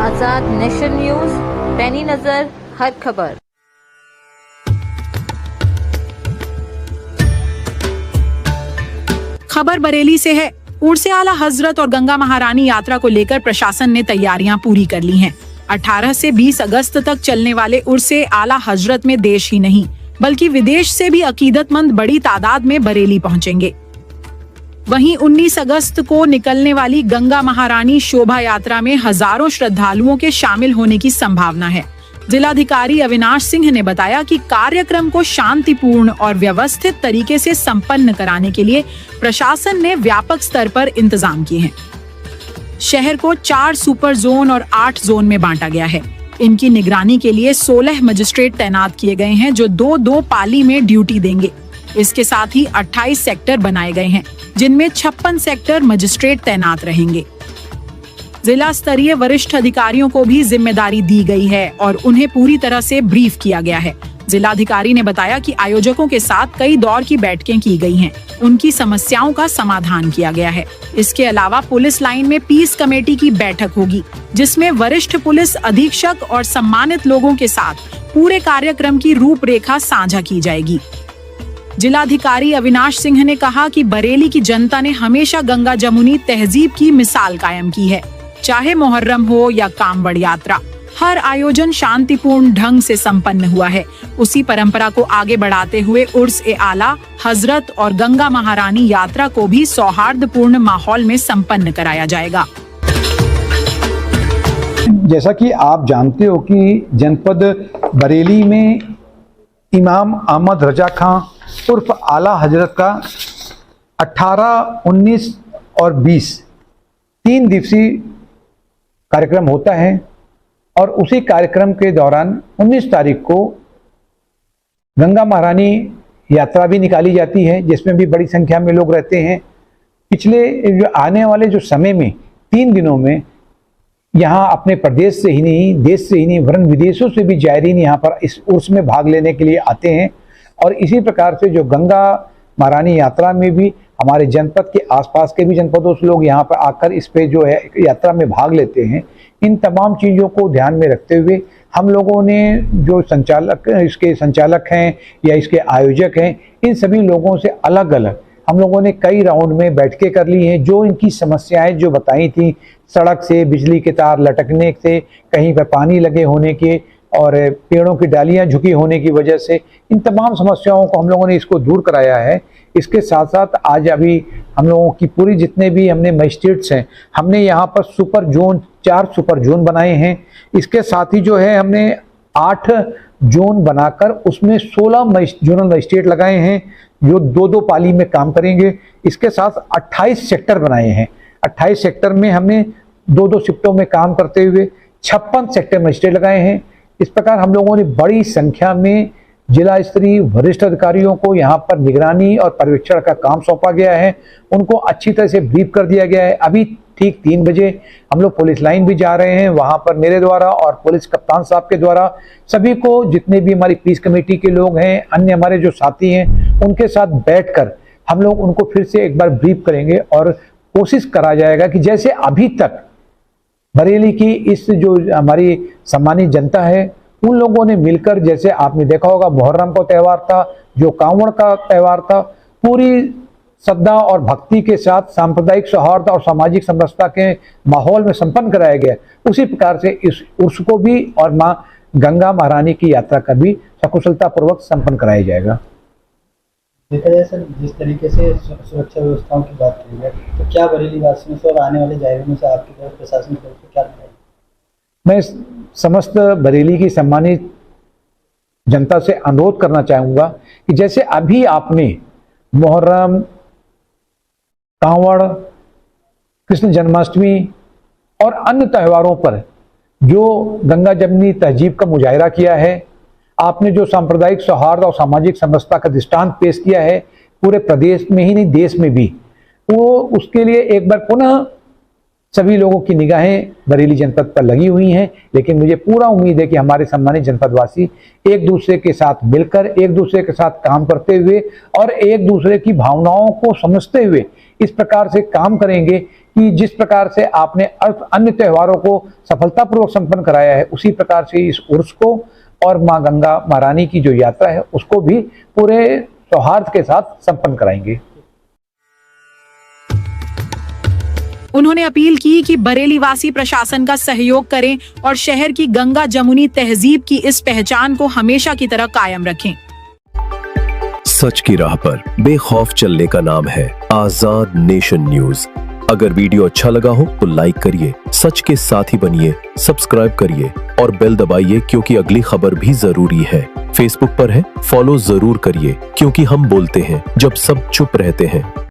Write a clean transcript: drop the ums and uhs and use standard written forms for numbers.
आजाद nation news, पैनी नजर हर खबर। खबर बरेली से है। उर्स आला हजरत और गंगा महारानी यात्रा को लेकर प्रशासन ने तैयारियां पूरी कर ली हैं। 18 से 20 अगस्त तक चलने वाले उर्स आला हजरत में देश ही नहीं बल्कि विदेश से भी अकीदतमंद बड़ी तादाद में बरेली पहुंचेंगे। वहीं 19 अगस्त को निकलने वाली गंगा महारानी शोभा यात्रा में हजारों श्रद्धालुओं के शामिल होने की संभावना है। जिलाधिकारी अविनाश सिंह ने बताया कि कार्यक्रम को शांतिपूर्ण और व्यवस्थित तरीके से संपन्न कराने के लिए प्रशासन ने व्यापक स्तर पर इंतजाम किए हैं। शहर को 4 सुपर जोन और 8 जोन में बांटा गया है। इनकी निगरानी के लिए 16 मजिस्ट्रेट तैनात किए गए हैं जो 2-2 पाली में ड्यूटी देंगे। इसके साथ ही 28 सेक्टर बनाए गए हैं जिनमें 56 सेक्टर मजिस्ट्रेट तैनात रहेंगे। जिला स्तरीय वरिष्ठ अधिकारियों को भी जिम्मेदारी दी गई है और उन्हें पूरी तरह से ब्रीफ किया गया है। जिलाधिकारी ने बताया कि आयोजकों के साथ कई दौर की बैठकें की गई हैं। उनकी समस्याओं का समाधान किया गया है। इसके अलावा पुलिस लाइन में पीस कमेटी की बैठक होगी जिसमें वरिष्ठ पुलिस अधीक्षक और सम्मानित लोगों के साथ पूरे कार्यक्रम की रूपरेखा साझा की जाएगी। जिलाधिकारी अविनाश सिंह ने कहा कि बरेली की जनता ने हमेशा गंगा जमुनी तहजीब की मिसाल कायम की है। चाहे मुहर्रम हो या कांवड़ यात्रा, हर आयोजन शांतिपूर्ण ढंग से संपन्न हुआ है। उसी परंपरा को आगे बढ़ाते हुए उर्स ए आला हजरत और गंगा महारानी यात्रा को भी सौहार्दपूर्ण माहौल में संपन्न कराया जाएगा। जैसा कि आप जानते हो कि जनपद बरेली में इमाम अहमद रजा खां उर्फ आला हजरत का 18, 19 और 20 3 दिवसीय कार्यक्रम होता है और उसी कार्यक्रम के दौरान 19 तारीख को गंगा महारानी यात्रा भी निकाली जाती है जिसमें भी बड़ी संख्या में लोग रहते हैं। पिछले आने वाले जो समय में 3 दिनों में यहाँ अपने प्रदेश से ही नहीं, देश से ही नहीं वरन विदेशों से भी जायरीन यहाँ पर इस उर्स में भाग लेने के लिए आते हैं। और इसी प्रकार से जो गंगा महारानी यात्रा में भी हमारे जनपद के आसपास के भी जनपदों से लोग यहाँ पर आकर इस पे जो है यात्रा में भाग लेते हैं। इन तमाम चीज़ों को ध्यान में रखते हुए हम लोगों ने जो इसके संचालक हैं या इसके आयोजक हैं, इन सभी लोगों से अलग अलग हम लोगों ने कई राउंड में बैठकें कर ली हैं। जो इनकी समस्याएं जो बताई थी, सड़क से बिजली के तार लटकने से, कहीं पर पानी लगे होने के और पेड़ों की डालियां झुकी होने की वजह से, इन तमाम समस्याओं को हम लोगों ने इसको दूर कराया है। इसके साथ साथ आज अभी हम लोगों की पूरी जितने भी हमने मजिस्ट्रेट्स हैं, हमने यहाँ पर 4 सुपर जोन बनाए हैं। इसके साथ ही जो है हमने 8 जोन बनाकर उसमें 16 जोनल मजिस्ट्रेट लगाए हैं जो 2-2 पाली में काम करेंगे। इसके साथ 28 सेक्टर बनाए हैं। 28 सेक्टर में हमने 2-2 शिफ्टों में काम करते हुए 56 सेक्टर मजिस्ट्रेट लगाए हैं। इस प्रकार हम लोगों ने बड़ी संख्या में जिला स्तरीय वरिष्ठ अधिकारियों को यहाँ पर निगरानी और पर्यवेक्षण का काम सौंपा गया है। उनको अच्छी तरह से ब्रीफ कर दिया गया है। अभी ठीक 3 बजे हम लोग पुलिस लाइन भी जा रहे हैं, वहाँ पर मेरे द्वारा और पुलिस कप्तान साहब के द्वारा सभी को, जितने भी हमारी पीस कमेटी के लोग हैं, अन्य हमारे जो साथी हैं, उनके साथ बैठकर हम लोग उनको फिर से एक बार ब्रीफ करेंगे और कोशिश करा जाएगा कि जैसे अभी तक बरेली की इस जो हमारी सम्मानित जनता है उन लोगों ने मिलकर, जैसे आपने देखा होगा मुहर्रम का त्यौहार था, जो कांवड़ का त्यौहार था, पूरी श्रद्धा और भक्ति के साथ सांप्रदायिक सौहार्द और सामाजिक समरसता के माहौल में संपन्न कराया गया। उसी प्रकार से इस उर्स को भी और मां गंगा महारानी की यात्रा का भी सकुशलता पूर्वक संपन्न कराया जाएगा। देखा जाए सर, जिस तरीके से सुरक्षा व्यवस्थाओं की बात की है, तो क्या बरेली वासियों से और आने वाले जायरीनों से आपकी तरफ प्रशासन की तरफ से क्या बताएं? मैं समस्त बरेली की सम्मानित जनता से अनुरोध करना चाहूँगा कि जैसे अभी आपने मुहर्रम, कांवड़, कृष्ण जन्माष्टमी और अन्य त्योहारों पर जो गंगा जमुनी तहजीब का मुजाहिरा किया है, आपने जो सांप्रदायिक सौहार्द और सामाजिक समरसता का दृष्टांत पेश किया है पूरे प्रदेश में ही नहीं देश में भी, वो उसके लिए एक बार पुनः सभी लोगों की निगाहें बरेली जनपद पर लगी हुई हैं, लेकिन मुझे पूरा उम्मीद है कि हमारे सम्मानित जनपदवासी एक दूसरे के साथ मिलकर, एक दूसरे के साथ काम करते हुए और एक दूसरे की भावनाओं को समझते हुए इस प्रकार से काम करेंगे कि जिस प्रकार से आपने अन्य त्योहारों को सफलतापूर्वक संपन्न कराया है, उसी प्रकार से इस उर्स को और माँ गंगा महारानी की जो यात्रा है उसको भी पूरे सौहार्द के साथ संपन्न कराएंगे। उन्होंने अपील की कि बरेली वासी प्रशासन का सहयोग करें और शहर की गंगा जमुनी तहजीब की इस पहचान को हमेशा की तरह कायम रखें। सच की राह पर बेखौफ चलने का नाम है आजाद नेशन न्यूज। अगर वीडियो अच्छा लगा हो तो लाइक करिए, सच के साथ ही बनिए, सब्सक्राइब करिए और बेल दबाइए क्योंकि अगली खबर भी जरूरी है। फेसबुक पर है, फॉलो जरूर करिए क्योंकि हम बोलते हैं जब सब चुप रहते हैं।